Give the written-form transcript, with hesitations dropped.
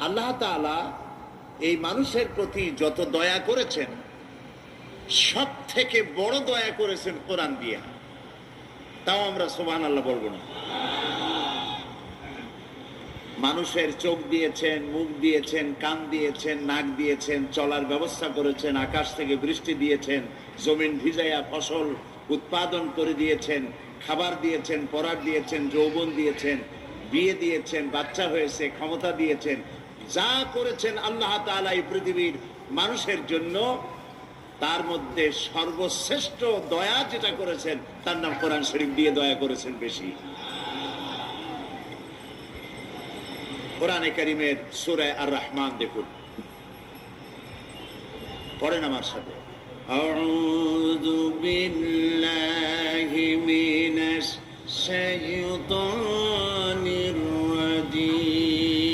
আল্লাহ তাআলা এই মানুষের প্রতি যত দয়া করেছেন, সব থেকে বড় দয়া করেছেন কোরআন দিয়া। তাও আমরা সুবহানাল্লাহ বলবো না। মানুষের চোখ দিয়েছেন, মুখ দিয়েছেন, কান দিয়েছেন, নাক দিয়েছেন, চলার ব্যবস্থা করেছেন, আকাশ থেকে বৃষ্টি দিয়েছেন, জমিন ভিজাইয়া ফসল উৎপাদন করে দিয়েছেন, খাবার দিয়েছেন, পরার দিয়েছেন, যৌবন দিয়েছেন, বিয়ে দিয়েছেন, বাচ্চা হয়েছে, ক্ষমতা দিয়েছেন। যা করেছেন আল্লাহ তাআলা এই পৃথিবীর মানুষের জন্য, তার মধ্যে সর্বশ্রেষ্ঠ দয়া যেটা করেছেন তার নাম কোরআন শরীফ দিয়ে দয়া করেছেন বেশি। কোরআনে কারীমের সূরা আর রহমান দেখুন, পড়েন আমার সাথে। আউযু বিল্লাহি মিনাশ শাইতানির